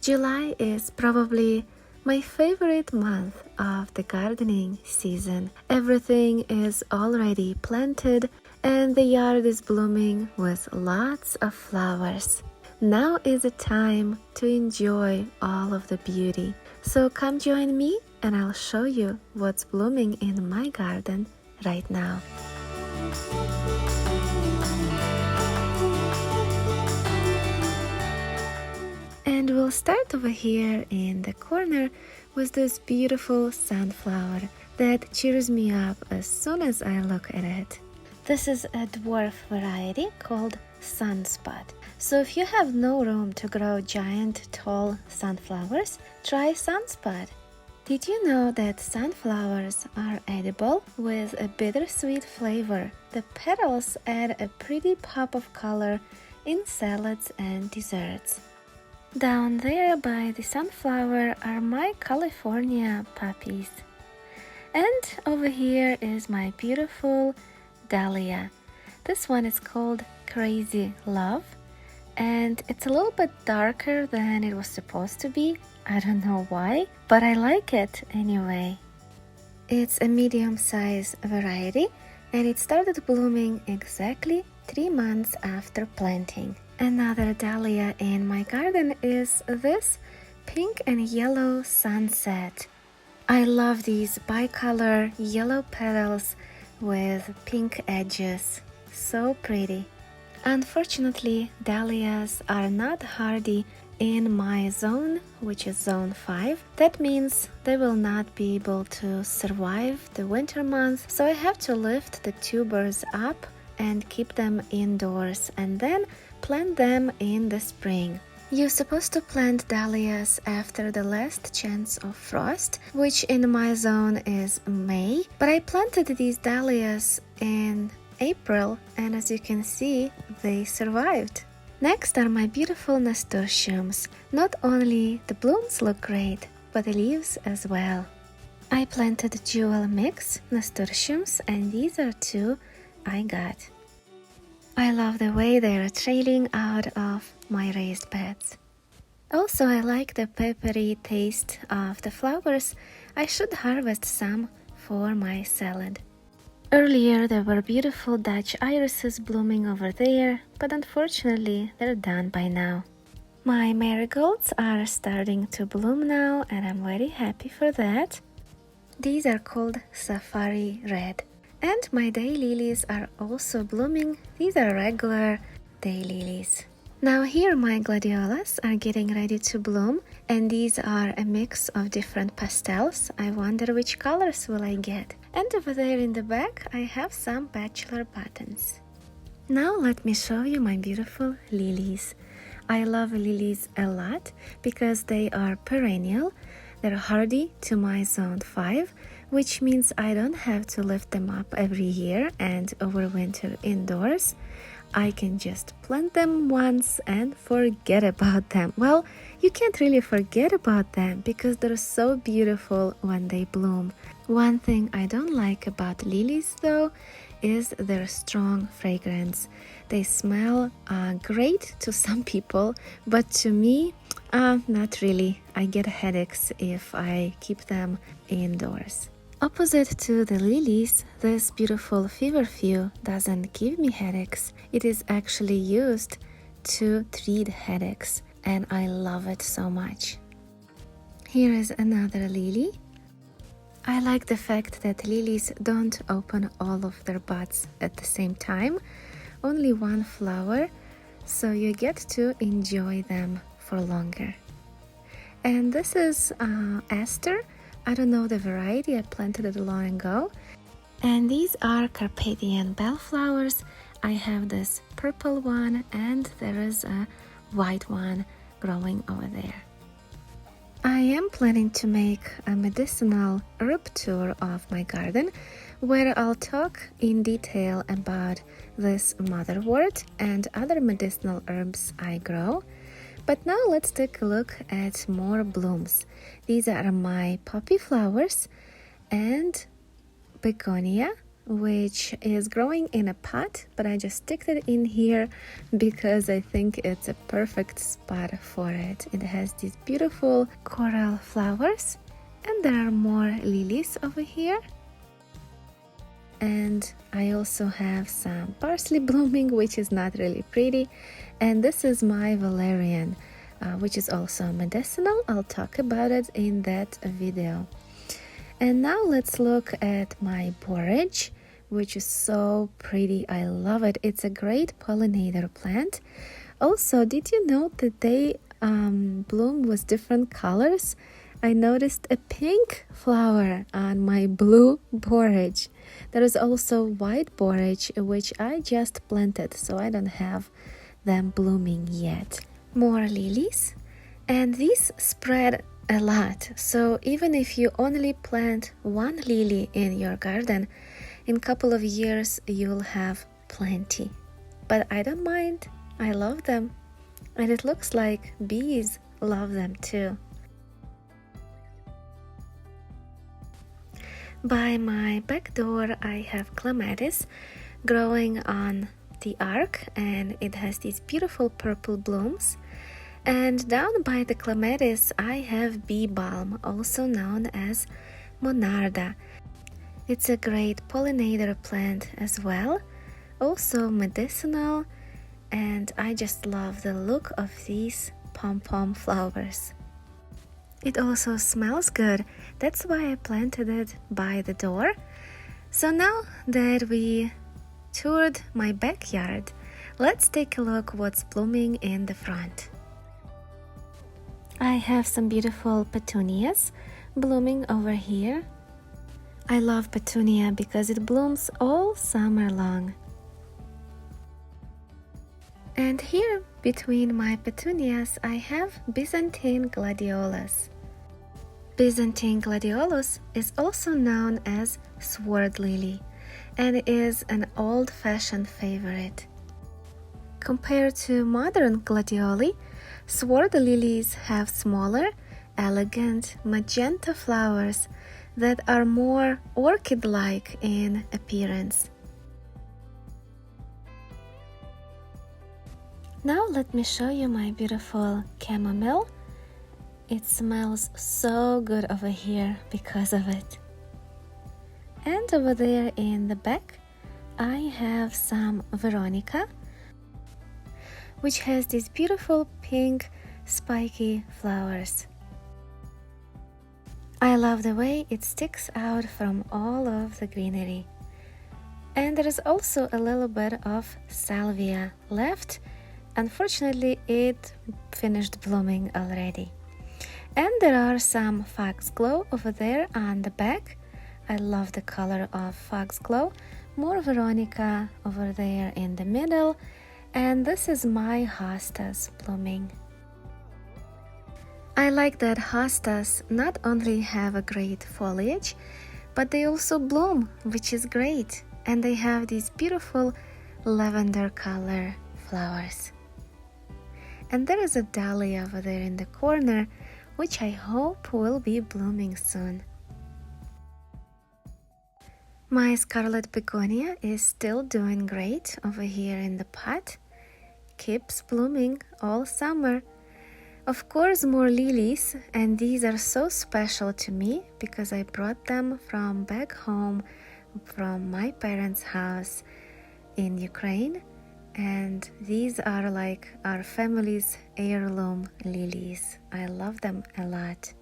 July is probably my favorite month of the gardening season. Everything is already planted and the yard is blooming with lots of flowers. Now is the time to enjoy all of the beauty. So come join me and I'll show you what's blooming in my garden right now. And we'll start over here in the corner with this beautiful sunflower that cheers me up as soon as I look at it. This is a dwarf variety called sunspot. So if you have no room to grow giant tall sunflowers, try sunspot. Did you know that sunflowers are edible with a bittersweet flavor? The petals add a pretty pop of color in salads and desserts. Down there by the sunflower are my California poppies. And over here is my beautiful Dahlia. This one is called Crazy Love, and it's a little bit darker than it was supposed to be. I don't know why, but I like it anyway. It's a medium-sized variety, and it started blooming exactly 3 months after planting. Another dahlia in my garden is this pink and yellow sunset. I love these bicolor yellow petals with pink edges. So pretty. Unfortunately, dahlias are not hardy in my zone, which is zone 5. That means they will not be able to survive the winter months, so I have to lift the tubers up and keep them indoors and then plant them in the spring. You're supposed to plant dahlias after the last chance of frost, which in my zone is May, but I planted these dahlias in April, and as you can see, they survived. Next are my beautiful nasturtiums. Not only the blooms look great, but the leaves as well. I planted jewel mix nasturtiums, and these are 2 I got. I love the way they are trailing out of my raised beds. Also, I like the peppery taste of the flowers. I should harvest some for my salad. Earlier there were beautiful Dutch irises blooming over there, but unfortunately they're done by now. My marigolds are starting to bloom now, and I'm very happy for that. These are called Safari Red. And my daylilies are also blooming. These are regular daylilies. Now here my gladiolas are getting ready to bloom, and these are a mix of different pastels. I wonder which colors will I get. And over there in the back I have some bachelor buttons. Now let me show you my beautiful lilies. I love lilies a lot because they are perennial. They're hardy to my zone 5, which means I don't have to lift them up every year and overwinter indoors. I can just plant them once and forget about them. Well, you can't really forget about them because they're so beautiful when they bloom. One thing I don't like about lilies though is their strong fragrance. They smell great to some people, but to me, not really. I get headaches if I keep them indoors. Opposite to the lilies, this beautiful feverfew doesn't give me headaches. It is actually used to treat headaches, and I love it so much. Here is another lily. I like the fact that lilies don't open all of their buds at the same time, only one flower, so you get to enjoy them for longer. And this is Aster. I don't know the variety, I planted it long ago. And these are Carpathian bellflowers. I have this purple one and there is a white one growing over there. I am planning to make a medicinal herb tour of my garden where I'll talk in detail about this motherwort and other medicinal herbs I grow. But now let's take a look at more blooms. These are my poppy flowers and begonia, which is growing in a pot, but I just sticked it in here because I think it's a perfect spot for it. It has these beautiful coral flowers, and there are more lilies over here. And I also have some parsley blooming, which is not really pretty. And this is my valerian, which is also medicinal. I'll talk about it in that video. And now let's look at my borage, which is so pretty. I love it. It's a great pollinator plant. Also, did you know that they bloom with different colors? I noticed a pink flower on my blue borage. There is also white borage, which I just planted, so I don't have them blooming yet. More lilies, and these spread a lot. So even if you only plant one lily in your garden, in a couple of years you'll have plenty. But I don't mind. I love them. And it looks like bees love them too. By my back door I have clematis growing on the arc, and it has these beautiful purple blooms. And down by the clematis I have bee balm, also known as monarda. It's a great pollinator plant as well, also medicinal, and I just love the look of these pom-pom flowers. It also smells good, that's why I planted it by the door. So now that we toured my backyard, let's take a look what's blooming in the front. I have some beautiful petunias blooming over here. I love petunia because it blooms all summer long. And here between my petunias I have Byzantine gladiolus. Byzantine gladiolus is also known as sword lily and is an old-fashioned favorite. Compared to modern gladioli, sword lilies have smaller, elegant magenta flowers that are more orchid-like in appearance. Now let me show you my beautiful chamomile. It smells so good over here because of it. And over there in the back I have some veronica, which has these beautiful pink spiky flowers. I love the way it sticks out from all of the greenery. And there is also a little bit of salvia left. Unfortunately, it finished blooming already. And there are some foxglove over there on the back. I love the color of foxglove. More veronica over there in the middle. And this is my hostas blooming. I like that hostas not only have a great foliage, but they also bloom, which is great. And they have these beautiful lavender color flowers. And there is a dahlia over there in the corner, which I hope will be blooming soon. My Scarlet Begonia is still doing great over here in the pot. Keeps blooming all summer. Of course, more lilies, and these are so special to me because I brought them from back home, from my parents' house in Ukraine. And these are like our family's heirloom lilies. I love them a lot.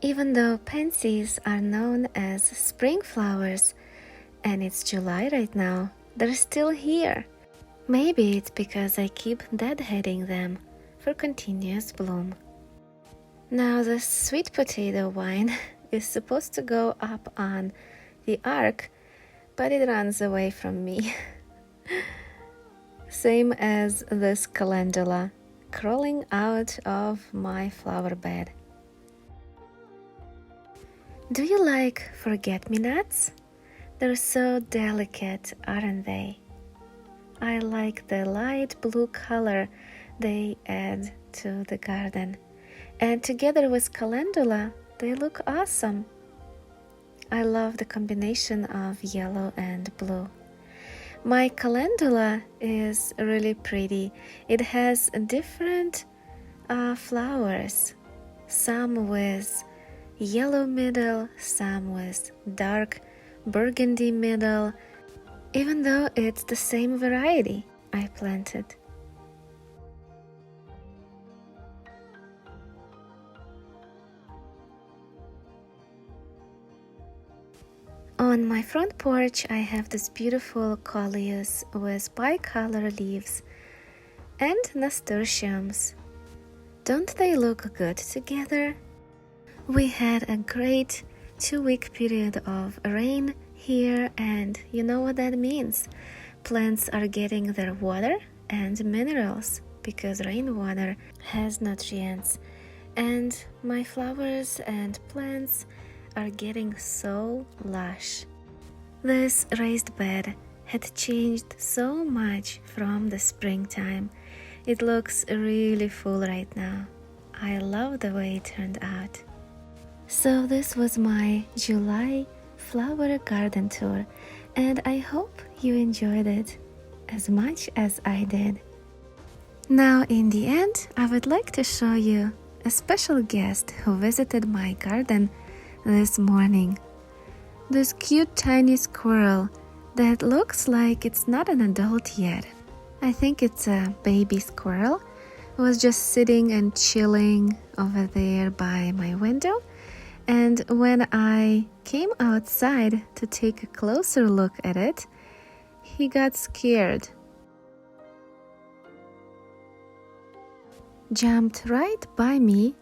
Even though pansies are known as spring flowers, and it's July right now, they're still here. Maybe it's because I keep deadheading them for continuous bloom. Now the sweet potato vine is supposed to go up on the arc, but it runs away from me. Same as this calendula, crawling out of my flower bed. Do you like forget-me-nots? They're so delicate, aren't they? I like the light blue color they add to the garden. And together with Calendula, they look awesome. I love the combination of yellow and blue. My Calendula is really pretty. It has different flowers, some with yellow middle, some with dark burgundy middle, even though it's the same variety I planted. On my front porch, I have this beautiful Dahlias with bicolor leaves and nasturtiums. Don't they look good together? We had a great 2-week period of rain here, and you know what that means. Plants are getting their water and minerals because rainwater has nutrients, and my flowers and plants are getting so lush. This raised bed had changed so much from the springtime. It looks really full right now. I love the way it turned out. So this was my July flower garden tour, and I hope you enjoyed it as much as I did. Now in the end, I would like to show you a special guest who visited my garden this morning. This cute tiny squirrel that looks like it's not an adult yet. I think it's a baby squirrel. Was just sitting and chilling over there by my window, and when I came outside to take a closer look at it, he got scared. Jumped right by me